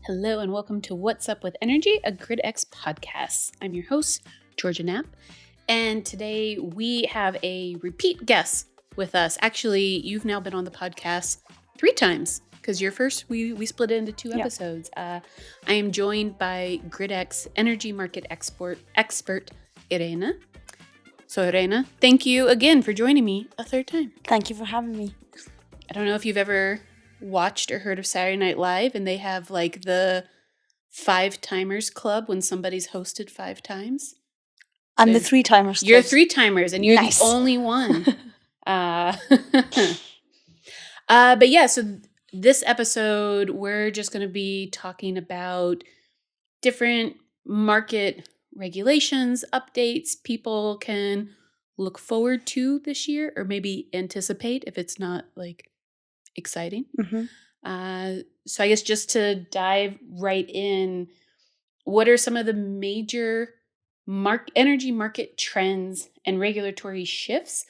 Hello and welcome to What's Up with Energy, a GridX podcast. I'm your host, Georgia Knapp, and today we have a repeat guest with us. Actually, you've now been on the podcast 3 times because your first, we split it into 2 episodes. I am joined by GridX energy market expert Irene. So Irene, thank you again for joining me a 3rd time. Thank you for having me. I don't know if you've ever watched or heard of Saturday Night Live, and they have like the 5 timers club when somebody's hosted 5 times. I'm the 3 timers. You're 3 timers, and you're Nice. the only one. But yeah, so this episode we're just going to be talking about different market regulations, updates people can look forward to this year, or maybe anticipate if it's not like exciting. Mm-hmm. So I guess just to dive right in, what are some of the major energy market trends and regulatory shifts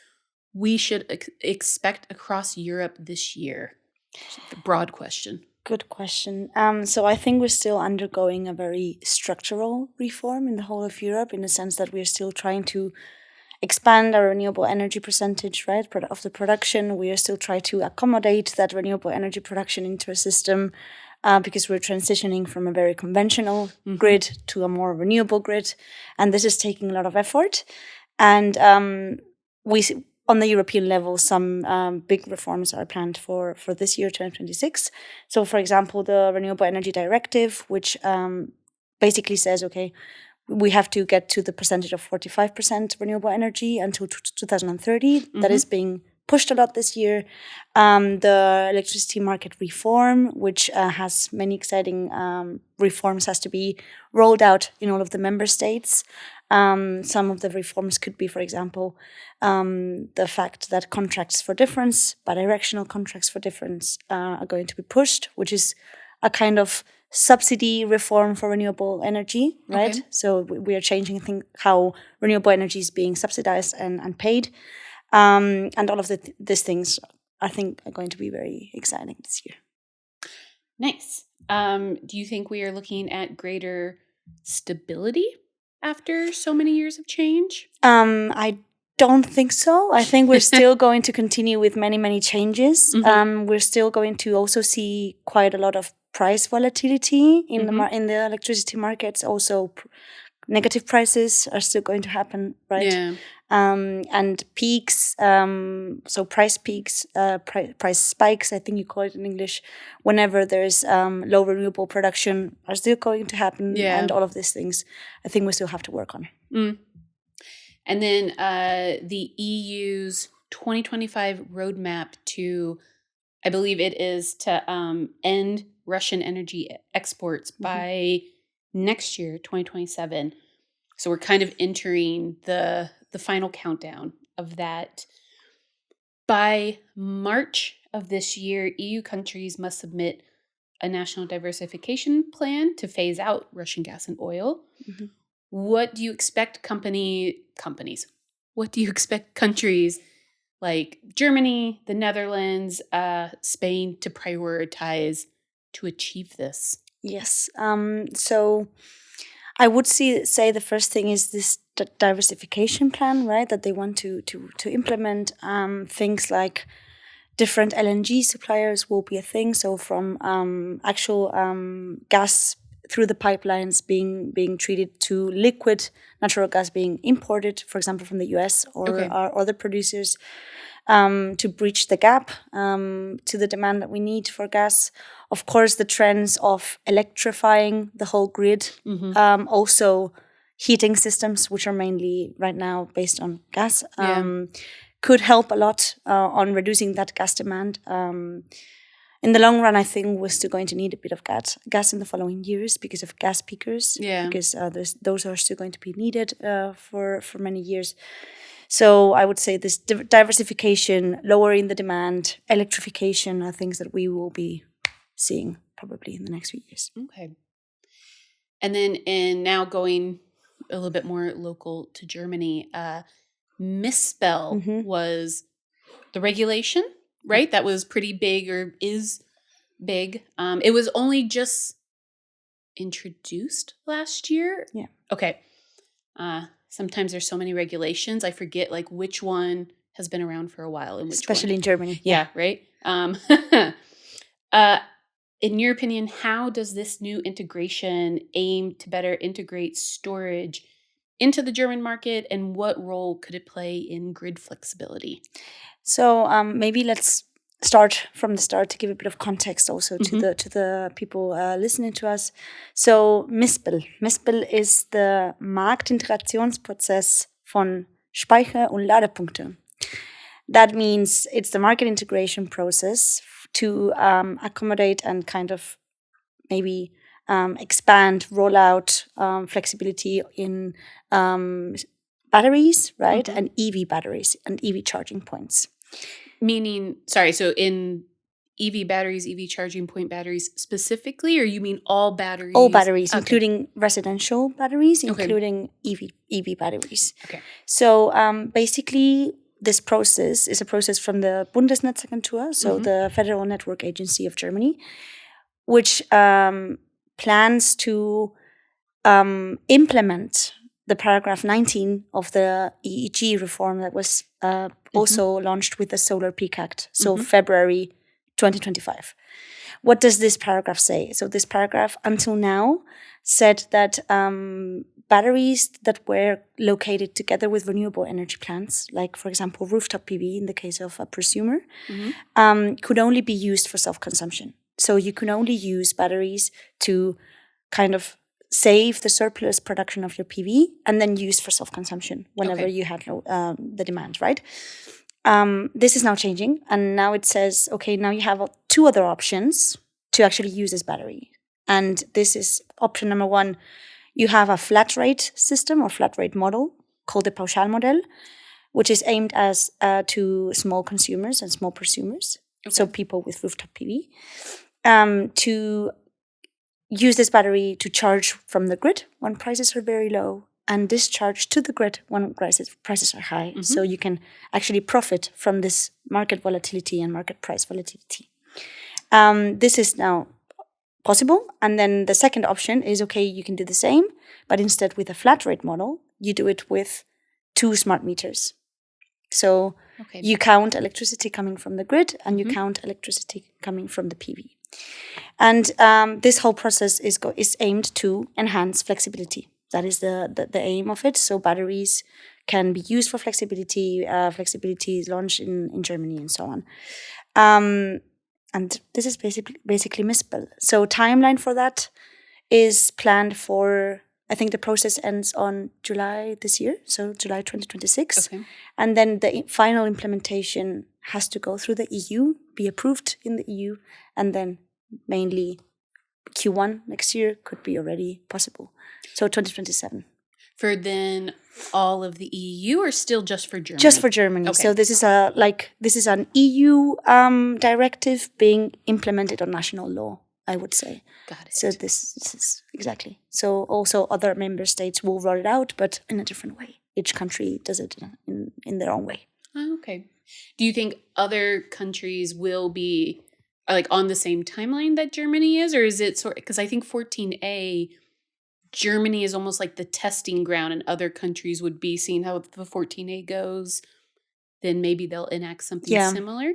we should expect across Europe this year? A broad question. Good question. So I think we're still undergoing a very structural reform in the whole of Europe, in the sense that we're still trying to expand our renewable energy percentage, right, of the production. We are still trying to accommodate that renewable energy production into a system because we're transitioning from a very conventional grid to a more renewable grid. And this is taking a lot of effort. And on the European level, some big reforms are planned for this year, 2026. So, for example, the Renewable Energy Directive, which basically says, okay, we have to get to the percentage of 45% renewable energy until 2030. Mm-hmm. That is being pushed a lot this year. The electricity market reform, which has many exciting reforms, has to be rolled out in all of the member states. Some of the reforms could be, for example, the fact that contracts for difference, bidirectional contracts for difference, are going to be pushed, which is a kind of subsidy reform for renewable energy, right? Okay. So we are changing how renewable energy is being subsidized and paid. And all of these things, I think, are going to be very exciting this year. Nice. Do you think we are looking at greater stability after so many years of change? I don't think so. I think we're still going to continue with many, many changes. Mm-hmm. We're still going to also see quite a lot of price volatility in the electricity markets. Also, negative prices are still going to happen, right? Yeah. And peaks, so price peaks, price spikes, I think you call it in English, whenever there's low renewable production, are still going to happen. Yeah. And all of these things, I think we still have to work on. Mm. And then the EU's 2025 roadmap to, I believe it is to end Russian energy exports by next year, 2027. So we're kind of entering the final countdown of that. By March of this year, EU countries must submit a national diversification plan to phase out Russian gas and oil. Mm-hmm. What do you expect companies? What do you expect countries like Germany, the Netherlands, Spain to prioritize to achieve this? Yes. So I would say the first thing is this diversification plan, right? That they want to implement. Things like different LNG suppliers will be a thing. So from actual gas through the pipelines being treated to liquid natural gas being imported, for example, from the US or other producers, to bridge the gap to the demand that we need for gas. Of course, the trends of electrifying the whole grid, also heating systems, which are mainly right now based on gas, could help a lot on reducing that gas demand. In the long run, I think we're still going to need a bit of gas in the following years because of gas peakers. Yeah. Because those are still going to be needed for many years. So I would say this diversification, lowering the demand, electrification are things that we will be seeing probably in the next few years. Okay. And then now going a little bit more local to Germany, MiSpeL was the regulation, right? That was pretty big, or is big. It was only just introduced last year. Yeah. Okay. Sometimes there's so many regulations, I forget like which one has been around for a while and which Especially one. in Germany. Yeah, right. In your opinion, how does this new integration aim to better integrate storage into the German market, and what role could it play in grid flexibility? So maybe let's start from the start to give a bit of context also to the people listening to us. So MiSpeL is the Marktintegrationsprozess von Speicher- und Ladepunkte. That means it's the market integration process to accommodate and kind of maybe expand, roll out flexibility in batteries, right? And EV batteries and EV charging points. Meaning, sorry, so in EV batteries, EV charging point batteries specifically, or you mean all batteries? All batteries, Okay. including residential batteries, Okay. including EV batteries. Okay. So basically, this process is a process from the Bundesnetzagentur, so the Federal Network Agency of Germany, which plans to implement the paragraph 19 of the EEG reform that was also launched with the Solar Peak Act, so February 2025. What does this paragraph say? So this paragraph until now said that batteries that were located together with renewable energy plants, like for example rooftop PV in the case of a prosumer, could only be used for self-consumption. So you can only use batteries to kind of save the surplus production of your PV and then use for self-consumption whenever you had the demand, right? This is now changing, and now it says, okay, now you have two other options to actually use this battery. And this is option number one. You have a flat rate system or flat rate model called the Pauschalmodell, which is aimed as to small consumers and small prosumers, so people with rooftop PV, to use this battery to charge from the grid when prices are very low and discharge to the grid when prices are high. So you can actually profit from this market volatility and market price volatility. This is now possible. And then the second option is, okay, you can do the same, but instead with a flat rate model, you do it with 2 smart meters. So you count electricity coming from the grid and you count electricity coming from the PV. And this whole process is aimed to enhance flexibility. That is the aim of it. So batteries can be used for flexibility. Flexibility is launched in Germany and so on. And this is basically MiSpeL. So timeline for that is planned for, I think the process ends on July this year, so July 2026. And then the final implementation has to go through the EU, be approved in the EU, and then mainly Q1 next year could be already possible. So 2027. For then all of the EU, or still just for Germany? Just for Germany. So this is an EU directive being implemented on national law, I would say. Got it. So this is exactly. So also other member states will roll it out, but in a different way. Each country does it in their own way. Okay. Do you think other countries will be like on the same timeline that Germany is, or is it sort? Because I think 14A, Germany is almost like the testing ground, and other countries would be seeing how the 14A goes. Then maybe they'll enact something similar.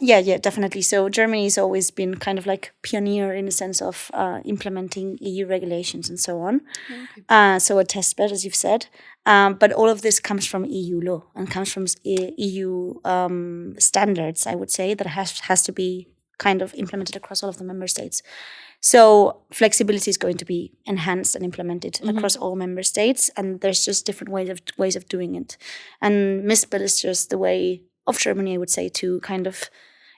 Yeah, definitely. So Germany has always been kind of like pioneer in the sense of implementing EU regulations and so on. So a test bed, as you've said. But all of this comes from EU law and comes from EU standards, I would say, that has to be kind of implemented across all of the member states. So flexibility is going to be enhanced and implemented across all member states, and there's just different ways of doing it. And MiSpeL is just the way of Germany, I would say, to kind of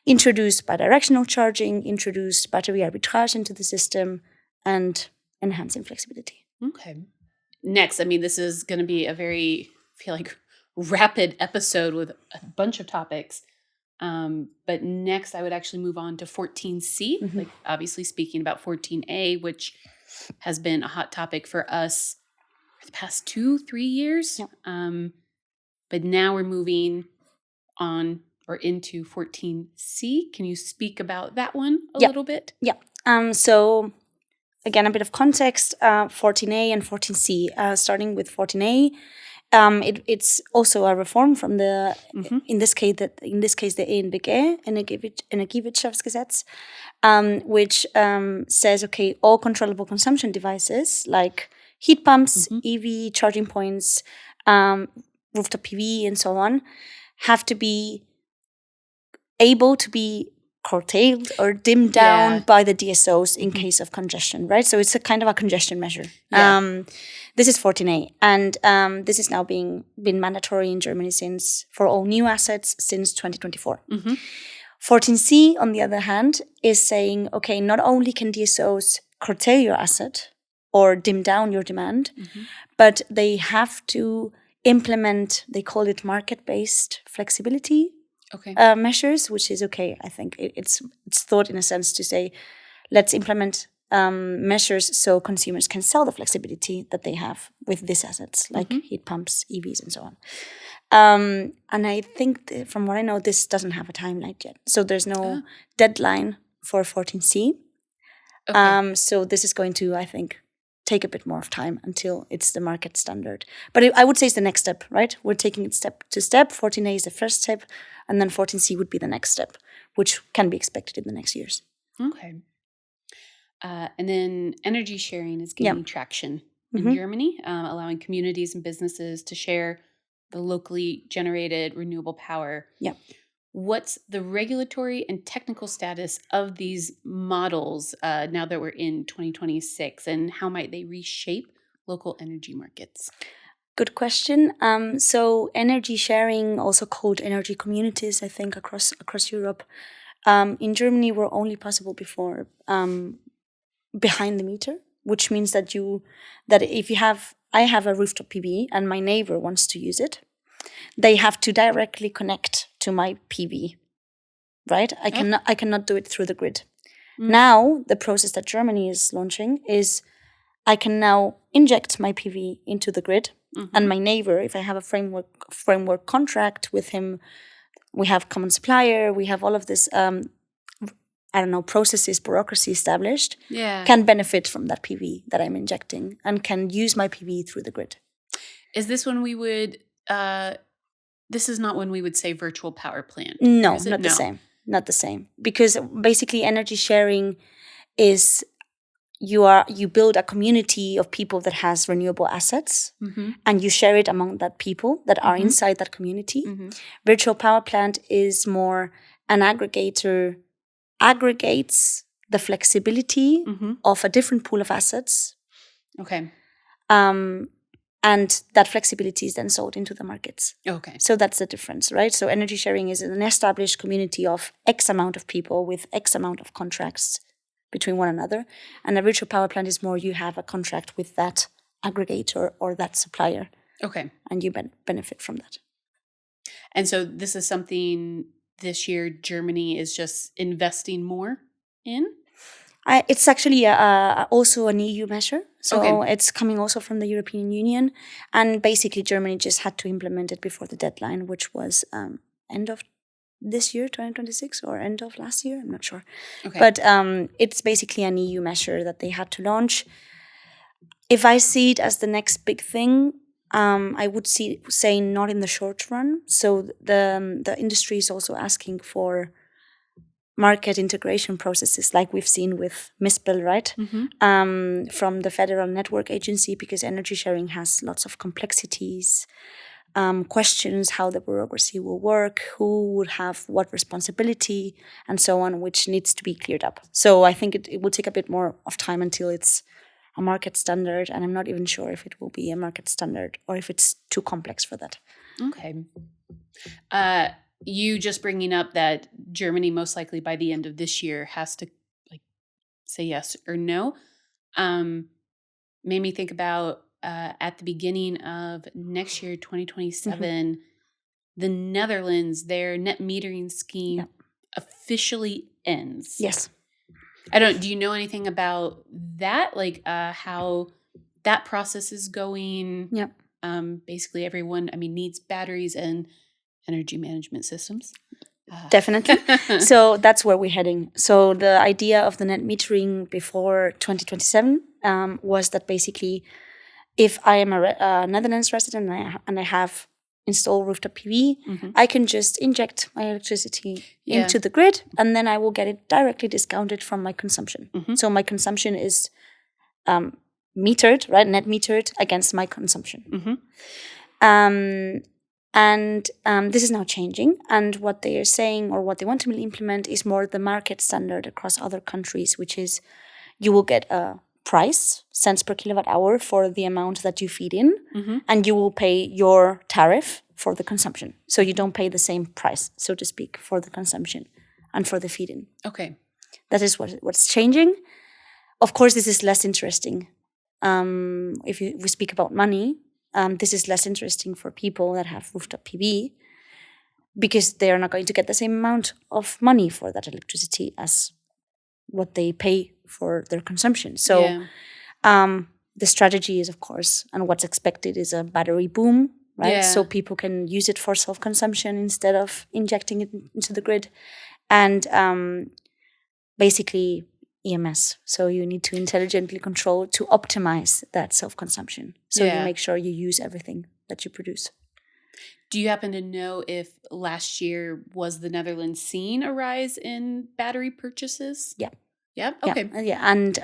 introduce bidirectional charging, introduce battery arbitrage into the system, and enhancing flexibility. Okay. Next, I mean, this is going to be a very, I feel like, rapid episode with a bunch of topics. But next, I would actually move on to 14C, like obviously speaking about 14A, which has been a hot topic for us for the past 2-3 years. But now we're moving on or into 14C. Can you speak about that one a little bit? So again, a bit of context, 14A and 14C. Starting with 14A, it's also a reform from the in this case the ENBG, Energiewirtschaftsgesetz, which says, okay, all controllable consumption devices like heat pumps, EV charging points, rooftop PV, and so on, have to be able to be curtailed or dimmed down by the DSOs in case of congestion, right? So it's a kind of a congestion measure. This is 14A, and this is now been mandatory in Germany for all new assets since 2024. 14C, on the other hand, is saying, okay, not only can DSOs curtail your asset or dim down your demand, but they have to implement, they call it market-based flexibility measures, which is okay. I think it's thought in a sense to say, let's implement measures so consumers can sell the flexibility that they have with these assets, like heat pumps, EVs, and so on. And I think, from what I know, this doesn't have a timeline yet. So there's no deadline for 14C. So this is going to, I think, take a bit more of time until it's the market standard. But I would say it's the next step, right? We're taking it step to step. 14A is the first step, and then 14C would be the next step, which can be expected in the next years. Okay. And then energy sharing is gaining traction in Germany, allowing communities and businesses to share the locally generated renewable power. What's the regulatory and technical status of these models now that we're in 2026, and how might they reshape local energy markets? Good question. So energy sharing, also called energy communities, I think across Europe, in Germany were only possible before behind the meter, which means that if I have a rooftop PV and my neighbor wants to use it, they have to directly connect to my PV, right? I cannot do it through the grid. Now, the process that Germany is launching is I can now inject my PV into the grid, and my neighbor, if I have a framework contract with him, we have common supplier, we have all of this, processes, bureaucracy established, can benefit from that PV that I'm injecting and can use my PV through the grid. Is this when we would... this is not when we would say virtual power plant. No, not the same. Not the same. Because basically energy sharing is you build a community of people that has renewable assets, and you share it among that people that are inside that community. Virtual power plant is more an aggregator, aggregates the flexibility of a different pool of assets. Okay. And that flexibility is then sold into the markets. Okay. So that's the difference, right? So energy sharing is an established community of X amount of people with X amount of contracts between one another. And a virtual power plant is more you have a contract with that aggregator or that supplier. Okay. And you benefit from that. And so this is something this year Germany is just investing more in? It's actually also an EU measure. So it's coming also from the European Union. And basically Germany just had to implement it before the deadline, which was end of this year, 2026, or end of last year. I'm not sure. Okay. But it's basically an EU measure that they had to launch. If I see it as the next big thing, I would say not in the short run. So the industry is also asking for market integration processes like we've seen with MiSpeL, right? From the Federal Network Agency, because energy sharing has lots of complexities, questions how the bureaucracy will work, who would have what responsibility, and so on, which needs to be cleared up. So I think it will take a bit more of time until it's a market standard, and I'm not even sure if it will be a market standard or if it's too complex for that. Okay. You just bringing up that Germany most likely by the end of this year has to say yes or no made me think about at the beginning of next year, 2027, the Netherlands, their net metering scheme officially ends. Yes. Do you know anything about that? Like how that process is going? Yeah. Basically everyone, needs batteries and energy management systems. Definitely. So that's where we're heading. So the idea of the net metering before 2027 was that basically, if I am a Netherlands resident and I have installed rooftop PV, I can just inject my electricity into the grid, and then I will get it directly discounted from my consumption. So my consumption is metered, right? Net metered against my consumption. And this is now changing. And what they are saying, or what they want to implement, is more the market standard across other countries, which is you will get a price, cents per kilowatt hour, for the amount that you feed in, and you will pay your tariff for the consumption. So you don't pay the same price, so to speak, for the consumption and for the feed-in. Okay. That is what's changing. Of course, this is less interesting. If we speak about money, this is less interesting for people that have rooftop PV, because they are not going to get the same amount of money for that electricity as what they pay for their consumption. So the strategy is, of course, and what's expected is a battery boom, right? So people can use it for self-consumption instead of injecting it into the grid. And basically EMS. So you need to intelligently control to optimize that self-consumption. So you make sure you use everything that you produce. Do you happen to know if last year was the Netherlands seeing a rise in battery purchases? Yeah. Yeah? Okay. Yeah. And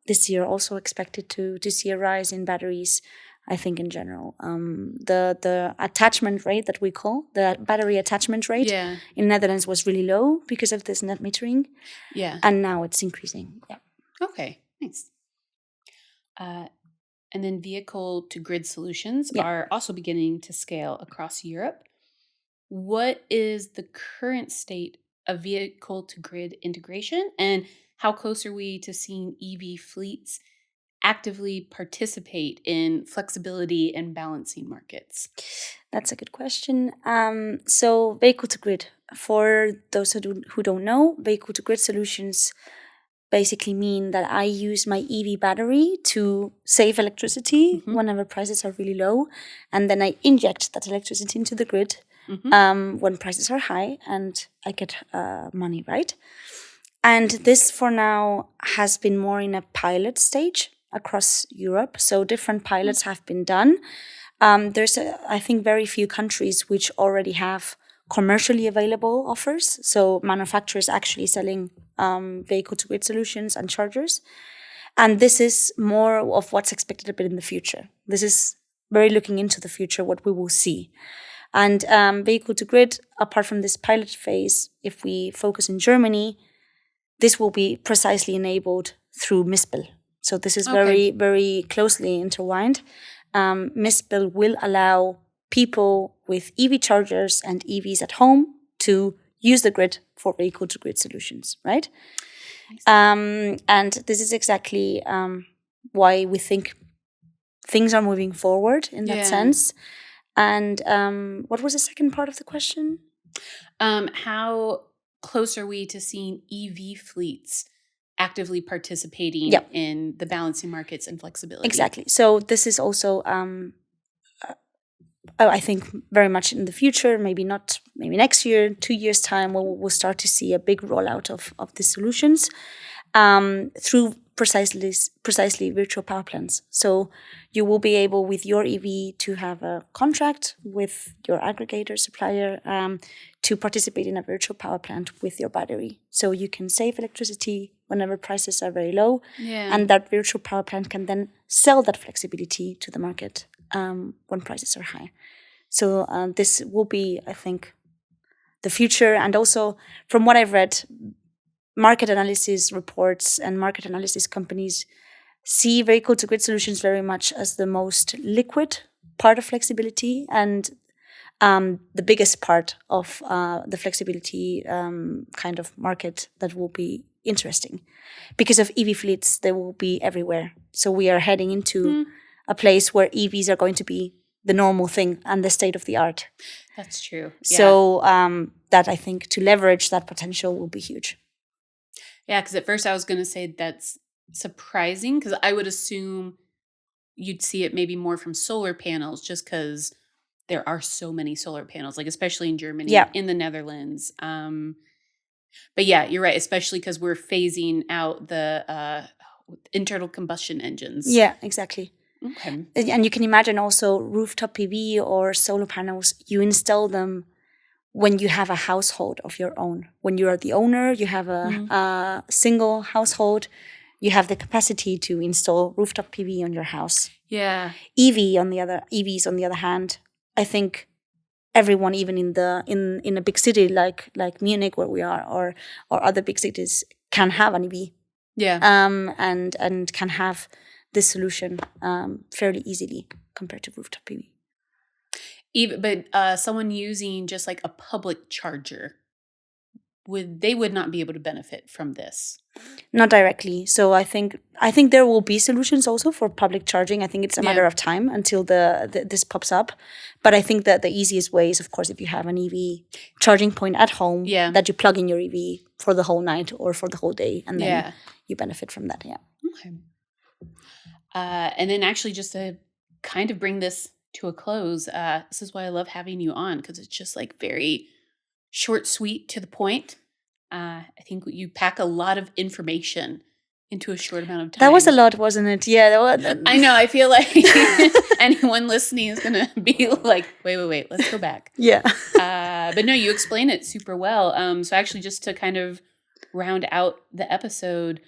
this year also expected to see a rise in batteries, I think, in general. The attachment rate that we call, the battery attachment rate in Netherlands was really low because of this net metering. Yeah. And now it's increasing. Yeah. Okay, nice. And then vehicle-to-grid solutions are also beginning to scale across Europe. What is the current state of vehicle-to-grid integration, and how close are we to seeing EV fleets actively participate in flexibility and balancing markets? That's a good question. So vehicle-to-grid, for those who don't know, vehicle-to-grid solutions basically mean that I use my EV battery to save electricity whenever prices are really low, and then I inject that electricity into the grid when prices are high, and I get money, right? And this, for now, has been more in a pilot stage across Europe. So different pilots have been done. There's, I think, very few countries which already have commercially available offers. So manufacturers actually selling vehicle-to-grid solutions and chargers. And this is more of what's expected a bit in the future. This is very looking into the future, what we will see. And vehicle-to-grid, apart from this pilot phase, if we focus in Germany, this will be precisely enabled through MiSpeL. So this is very, very closely intertwined. MiSpeL will allow people with EV chargers and EVs at home to use the grid for vehicle-to-grid solutions, right? And this is exactly why we think things are moving forward in that sense. And what was the second part of the question? How close are we to seeing EV fleets actively participating in the balancing markets and flexibility? Exactly. So this is also, I think, very much in the future, maybe next year, 2 years' time, we'll start to see a big rollout of these solutions through precisely virtual power plants. So you will be able, with your EV, to have a contract with your aggregator supplier to participate in a virtual power plant with your battery. So you can save electricity whenever prices are very low, and that virtual power plant can then sell that flexibility to the market when prices are high. So this will be, I think, the future. And also, from what I've read, market analysis reports and market analysis companies see vehicle-to-grid solutions very much as the most liquid part of flexibility and the biggest part of the flexibility kind of market that will be interesting. Because of EV fleets, they will be everywhere. So we are heading into a place where EVs are going to be the normal thing and the state of the art. That's true. So that, I think, to leverage that potential will be huge. Yeah, because at first I was going to say that's surprising, because I would assume you'd see it maybe more from solar panels, just because there are so many solar panels, like especially in Germany, Yeah. in the Netherlands. But yeah, you're right, especially because we're phasing out the internal combustion engines. Yeah, exactly. Okay. And you can imagine also rooftop PV or solar panels, you install them when you have a household of your own. When you are the owner, you have a single household, you have the capacity to install rooftop PV on your house. Yeah. EVs on the other hand, I think everyone, even in a big city like Munich where we are, or other big cities, can have an EV. Yeah. And can have this solution fairly easily compared to rooftop PV. But someone using just like a public charger, would not be able to benefit from this? Not directly. So I think there will be solutions also for public charging. I think it's a matter of time until this pops up. But I think that the easiest way is, of course, if you have an EV charging point at home, that you plug in your EV for the whole night or for the whole day, and then you benefit from that. Yeah. Okay. And then actually, just to kind of bring this to a close, this is why I love having you on, because it's just like very short, sweet, to the point. I think you pack a lot of information into a short amount of time. That was a lot, wasn't it? Yeah. I know. I feel like anyone listening is going to be like, wait, let's go back. Yeah. But no, you explain it super well. So actually, just to kind of round out the episode,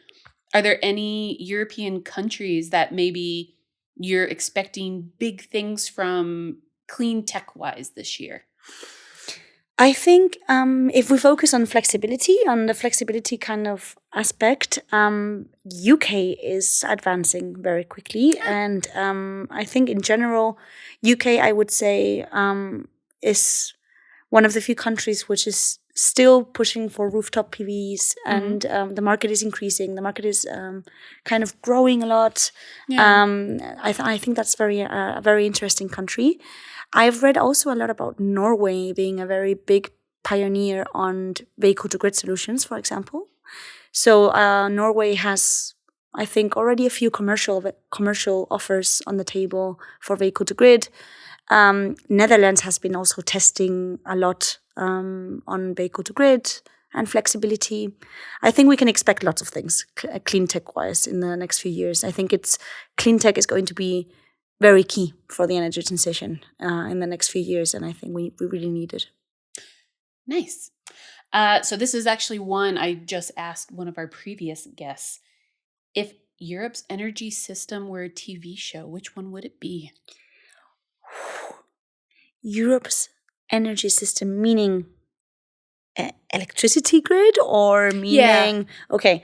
are there any European countries that maybe you're expecting big things from clean tech-wise this year? I think if we focus on the flexibility kind of aspect, UK is advancing very quickly. And I think in general, UK, I would say, is one of the few countries which is still pushing for rooftop PVs, and the market is increasing. The market is kind of growing a lot. Yeah. I think that's a very interesting country. I've read also a lot about Norway being a very big pioneer on vehicle-to-grid solutions, for example. So Norway has, I think, already a few commercial offers on the table for vehicle-to-grid. Netherlands has been also testing a lot on vehicle-to-grid and flexibility. I think we can expect lots of things clean tech-wise in the next few years. I think clean tech is going to be very key for the energy transition in the next few years, and I think we really need it. Nice. So this is actually one I just asked one of our previous guests. If Europe's energy system were a TV show, which one would it be? Europe's energy system, meaning electricity grid, or meaning... Yeah. Okay.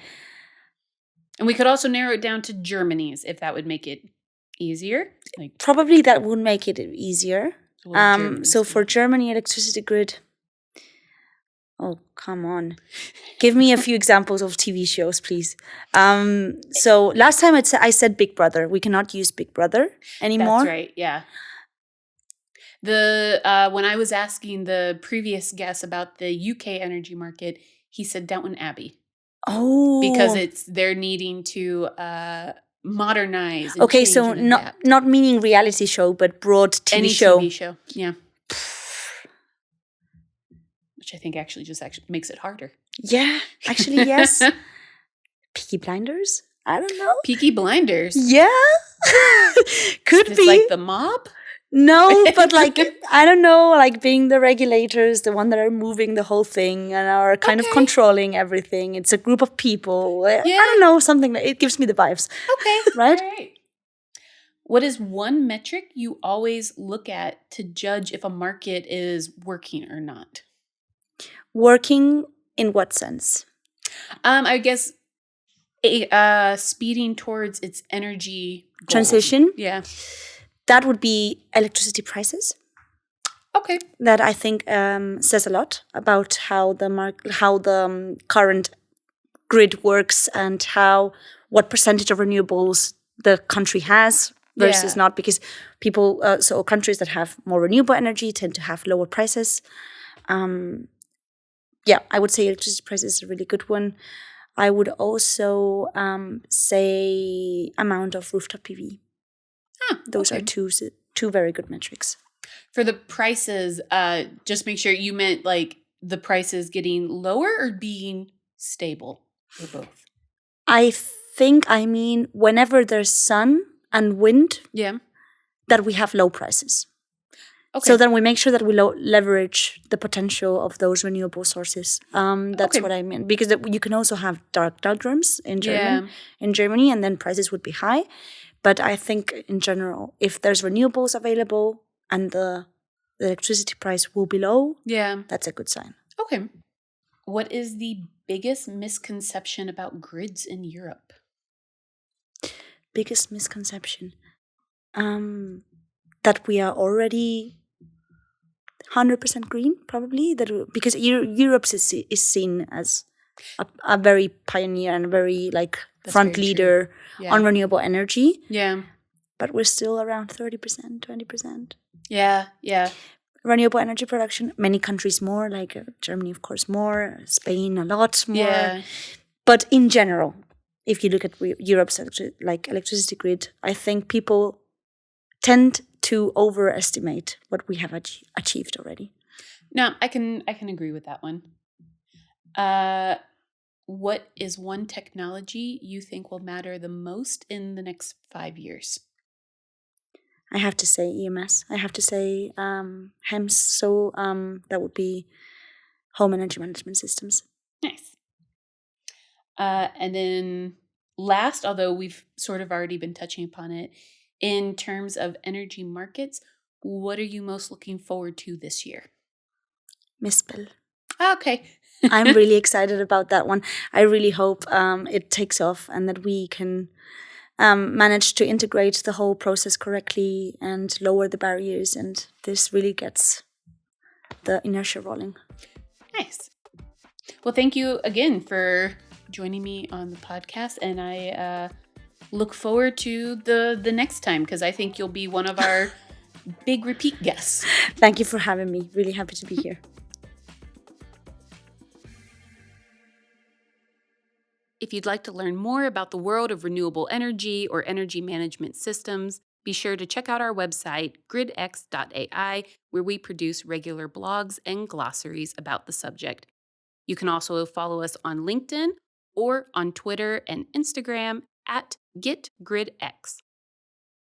And we could also narrow it down to Germany's, if that would make it easier. Probably that would make it easier. So for Germany, electricity grid... Oh, come on. Give me a few examples of TV shows, please. So last time I said Big Brother. We cannot use Big Brother anymore. That's right, yeah. When I was asking the previous guest about the UK energy market, he said Downton Abbey. Oh. Because they're needing to modernize. And okay, so not meaning reality show, but broad TV show. Any TV show, yeah. Which I think actually makes it harder. Yeah, actually, yes. Peaky Blinders? I don't know. Peaky Blinders? Yeah. Could be. It's like the mob? No, but I don't know, being the regulators, the one that are moving the whole thing and are kind of controlling everything. It's a group of people. Yeah. I don't know, something that it gives me the vibes. Okay. Right? All right. What is one metric you always look at to judge if a market is working or not? Working in what sense? I guess speeding towards its energy goals. Transition? Yeah. That would be electricity prices. Okay. That I think says a lot about how the current grid works and what percentage of renewables the country has versus not, because so countries that have more renewable energy tend to have lower prices. I would say electricity prices is a really good one. I would also say amount of rooftop PV. Those are two very good metrics. For the prices, just make sure you meant like the prices getting lower or being stable or both. I think I mean whenever there's sun and wind, Yeah. that we have low prices. Okay. So then we make sure that we leverage the potential of those renewable sources. That's Okay. what I mean. Because you can also have dark doldrums in Yeah. Germany, and then prices would be high. But I think in general, if there's renewables available and the electricity price will be low, Yeah. that's a good sign. Okay. What is the biggest misconception about grids in Europe? Biggest misconception? That we are already 100% green, probably. Because Europe is seen as a very pioneer and very That's front very leader Yeah. on renewable energy. Yeah. But we're still around 30%, 20%. Yeah. Yeah. Renewable energy production, many countries more, like Germany, of course, more, Spain, a lot more. Yeah. But in general, if you look at Europe's electricity grid, I think people tend to overestimate what we have achieved already. No, I can agree with that one. What is one technology you think will matter the most in the next 5 years? I have to say EMS. I have to say HEMS. So that would be home energy management systems. Nice. And then last, although we've sort of already been touching upon it, in terms of energy markets, what are you most looking forward to this year? MiSpeL. Okay. I'm really excited about that one. I really hope it takes off and that we can manage to integrate the whole process correctly and lower the barriers, and this really gets the inertia rolling. Nice. Well, thank you again for joining me on the podcast, and I look forward to the next time, because I think you'll be one of our big repeat guests. Thank you for having me. Really happy to be here. If you'd like to learn more about the world of renewable energy or energy management systems, be sure to check out our website, gridx.ai, where we produce regular blogs and glossaries about the subject. You can also follow us on LinkedIn or on Twitter and Instagram at GetGridX.